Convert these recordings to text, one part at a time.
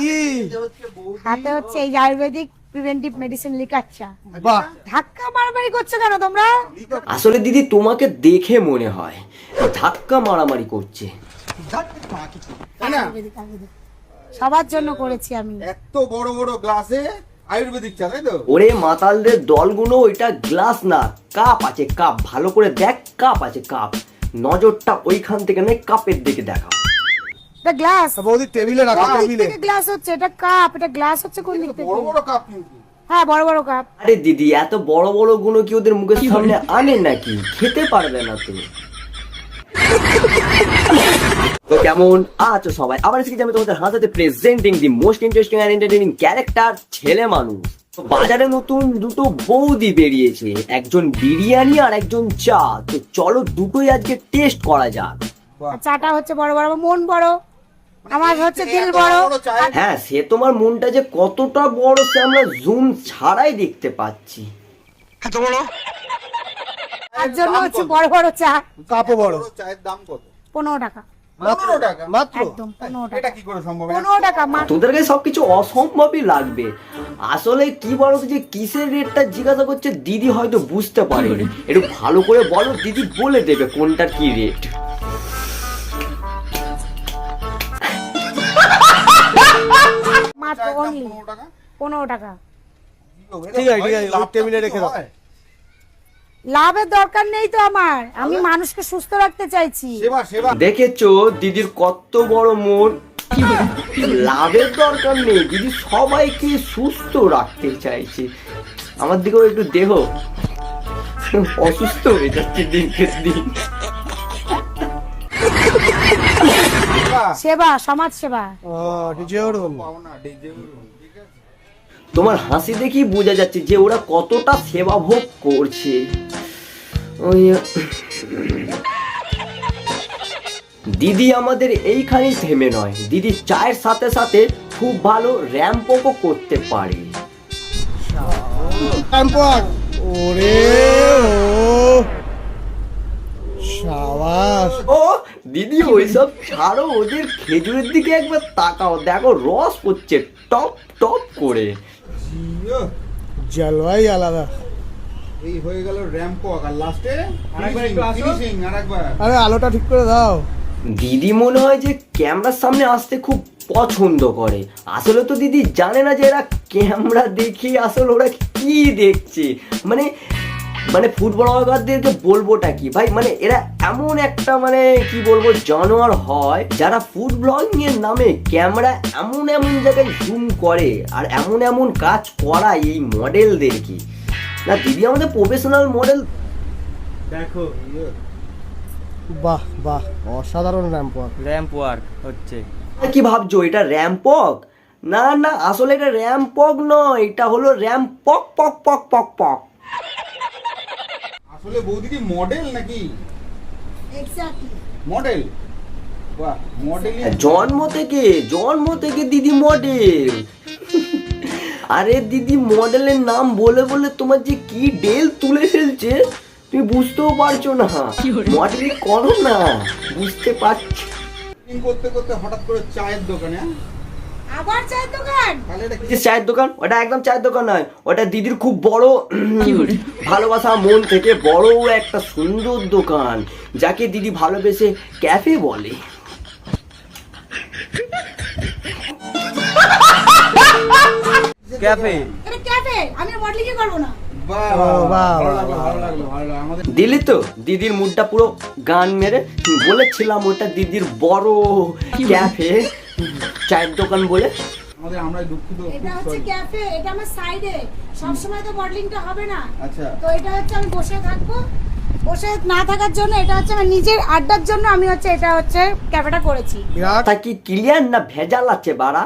কি হাতে হচ্ছে এই আয়ুর্বেদিক প্রিভেন্টিভ মেডিসিন লিখাচ্ছা। বাহ, ধাক্কা মারামারি করছো কেন তোমরা? আসলে দিদি তোমাকে দেখে মনে হয় ধাক্কা মারামারি করছে। আয়ুর্বেদিক, আয়ুর্বেদিক। সবার জন্য করেছি আমি। এত বড় বড় গ্লাসে আয়ুর্বেদিক চা, তাই তো? ওরে মাতালদের দলগুলো, এটা গ্লাস না, কাপ আছে, কাপ। ভালো করে দেখ, কাপ আছে, কাপ। নজরটা ওইখান থেকে নয়, কাপের দিকে দেখা। এটা গ্লাস। বৌদি টেবিলে রাখা, টেবিলে। এটা গ্লাস হচ্ছে, এটা কাপ, এটা গ্লাস হচ্ছে কোন দিক থেকে? বড় বড় কাপ কিন্তু। হ্যাঁ, বড় বড় কাপ। আরে দিদি, এত বড় বড় গুলো কি ওদের মুখের সামনে আনে নাকি? খেতে পারবে না তুমি। তো কেমন আছো সবাই? আবার এসেছি আমি তোমাদের হাতে presenting the most interesting and entertaining character, ছেলে মানুষ। বাজারে নতুন দুটো বৌদি বেরিয়েছে, একজন বিরিয়ানি আর একজন চা। তো চলো দুটোই আজকে টেস্ট করা যাক। চাটা হচ্ছে বড় বড়, মন বড়, আমার হচ্ছে দিল বড়। হ্যাঁ, সে তোমার মনটা যে কতটা বড় সে আমরা জুম ছাড়াই দেখতে পাচ্ছি। এত বড় তার জন্য হচ্ছে বড় বড় চা। কাপও বড়। চায়ের দাম কত? 15 টাকা। 15 টাকা মাত্র? একদম 15 টাকা। এটা কি করে সম্ভব? 15 টাকা মাত্র। তোদেরকে সবকিছু অসম্ভবই লাগবে। আসলে কি বলতো, যে কিসের রেটটা জিজ্ঞাসা করছে দিদি হয়তো বুঝতে পারেনি। একটু ভালো করে বলো, দিদি বলে দেবে কোনটার কি রেট। মাত্র অনলি 15 টাকা। ঠিক আছে, ঠিক আছে, ওই টেবিলে রেখে দাও। লাভের দরকার নেই তো আমার, আমি মানুষকে সুস্থ রাখতে চাইছি। সেবা সেবা। দেখেছো দিদির কত বড় মন। লাভের দরকার নেই, দিদি সবাইকে সুস্থ রাখতে চাইছে। আমার দিকেও একটু দেহ অসুস্থ হয়ে যাচ্ছে দিনকে দিন। সেবা, সমাজ সেবা। ও ডিজে ওরুন। তোমার হাসি দেখেই বোঝা যাচ্ছে যে ওরা কতটা সেবা ভোগ করছে। দিদি আমাদের এইখানেই থেমে নয়, দিদি চায়ের সাথে সাথে খুব ভালো র্যাম্পও করতে পারে। ওরে ও শাবাশ। ও দিদি ওইসব ছাড়ো, ওদের খেজুরের দিকে একবার তাকাও, দেখো রস পড়ছে টপ টপ করে। জলওয়াই আলাদা। এই হয়ে গেল র্যাম্প ওয়াক, আর লাস্টে আরেকবার ফিনিশিং, আরেকবার। আরে আলোটা ঠিক করে দাও। দিদি মনে হয় যে ক্যামেরার সামনে আসতে খুব পছন্দ করে। আসলে তো দিদি জানে না যে এরা ক্যামেরা দেখে আসলে ওরা কি দেখছে। মানে মানে ফুড ব্লগারদেরকে বলবোটা কি ভাই, মানে এরা এমন একটা মানে কি বলবো জানোয়ার হয়, যারা ফুড ব্লগিং এর নামে ক্যামেরা এমন এমন জায়গায় জুম করে আর এমন এমন কাজ করায় এই মডেলদেরকে। না দিদি আমাদের প্রফেশনাল মডেল। দেখো, বাহ বাহ, অসাধারণ র্যাম্প ওয়াক। র্যাম্প ওয়ার্ক হচ্ছে। কি ভাবছো এটা র্যাম্পক? না না, আসলে এটা র্যাম্পক নয়, এটা হলো র্যাম্প পক পক পক পক পক। আসলে বৌদি কি মডেল নাকি? Exactly model. বাহ, মডেল। জন্ম থেকে দিদি মডেল। আরে দিদি মডেলের নাম বলে বলে তোমার যে কি ডেল তুলে ফেলছে তুমি বুঝতেও পারছো না। মডেল করো না, বুঝতে পারছি। করতে করতে হঠাৎ করে চায়ের দোকানে। আবার চায়ের দোকান? তাহলে এটা কি? যে চায়ের দোকান, ওটা একদম চায়ের দোকান নয়, ওটা দিদির খুব বড় ভালোবাসা মন থেকে বড় একটা সুন্দর দোকান, যাকে দিদি ভালোবেসে ক্যাফে বলে। ক্যাফে। এটা ক্যাফে, আমি মডেলিং করব না। বাহ বাহ, ভালো লাগলো, ভালো লাগলো, ভালো লাগলো। আমাদের দিলি তো দিদির মুডটা পুরো গান মেরে। বলেছিলাম ওটা দিদির বড় ক্যাফে, চায়ের দোকান বলে। আমরা দুঃখিত। এটা হচ্ছে ক্যাফে, এটা আমার সাইডে। সব সময় তো মডেলিংটা হবে না। আচ্ছা। তো এটা হচ্ছে আমি বসে থাকবো, বসে না থাকার জন্য এটা হচ্ছে আমার নিজের আড্ডার জন্য আমি হচ্ছে এটা হচ্ছে ক্যাফেটা করেছি। তা কি ক্লিয়ার না ভেজাল আছে বাড়া?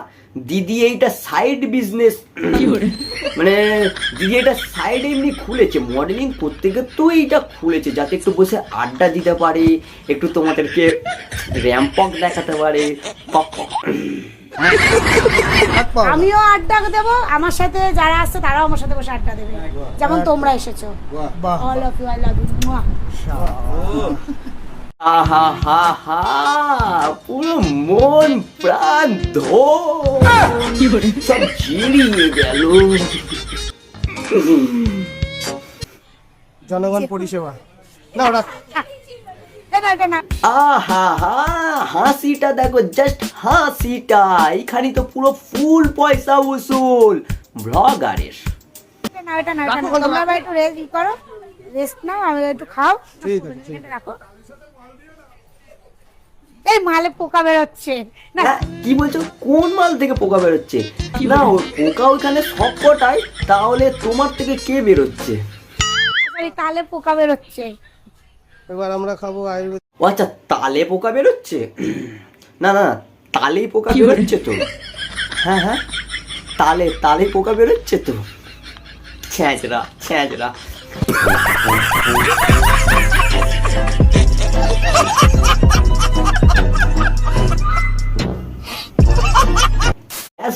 দিদি এইটা সাইড বিজনেস, মানে দিদি এটা সাইড এমনি খুলেছে, মডেলিং করতে গিয়ে তো এইটা খুলেছে যাতে একটু বসে আড্ডা দিতে পারে, একটু তোমাদেরকে র্যাম্পক দেখাতে পারে। আমিও আড্ডা দেবো, আমার সাথে যারা আসছে তারাও আমার সাথে বসে আড্ডা দেবে, যেমন তোমরা এসেছো। All of you, I love you. আহা হা হা, পুরো মন প্রাণ ধো। সব জিরিয়ে গেল। জনগণ পরিষেবা না ওরা এটা না আহা হা, হাসিটা দেখো, জাস্ট হাসিটা, এইখানে তো পুরো ফুল পয়সা উসুল ব্লগারের। এটা না তোমরা ভাই একটু রেস্ট করো, রেস্ট নাও, আমি একটু খাও। ঠিক আছে এটা রাখো। এই মালে পোকা বেরোচ্ছে না। হ্যাঁ, কি বলছো? কোন মাল থেকে পোকা বেরোচ্ছে? না ও পোকা ওখানে সব কটাই, তাহলে তোমার থেকে কে বেরোচ্ছে? সরি, তালে পোকা বেরোচ্ছে। এবার আমরা খাবো আয়ুর্বেদ। ও আচ্ছা, তালে পোকা বেরোচ্ছে? না না, তালেই পোকা বেরোচ্ছে তো। হ্যাঁ হ্যাঁ, তালে পোকা বেরোচ্ছে তো। ছ্যাঁচড়া ছ্যাঁচড়া।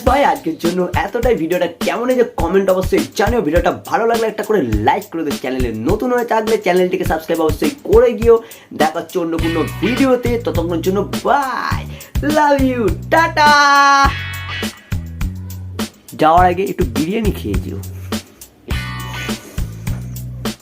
ভাই আজকের জন্য এতটাই। ভিডিওটা কেমন হয়েছে কমেন্ট অবশ্যই জানিও। ভিডিওটা ভালো লাগলে একটা করে লাইক করে দিও। চ্যানেলে নতুন হয়ে থাকলে চ্যানেলটিকে সাবস্ক্রাইব অবশ্যই করে গিয়েও। দেখা হচ্ছে অন্য কোনো ভিডিওতে, ততক্ষণের জন্য বাই, লাভ ইউ, টাটা। যাওয়ার আগে একটু বিরিয়ানি খেয়ে যেও।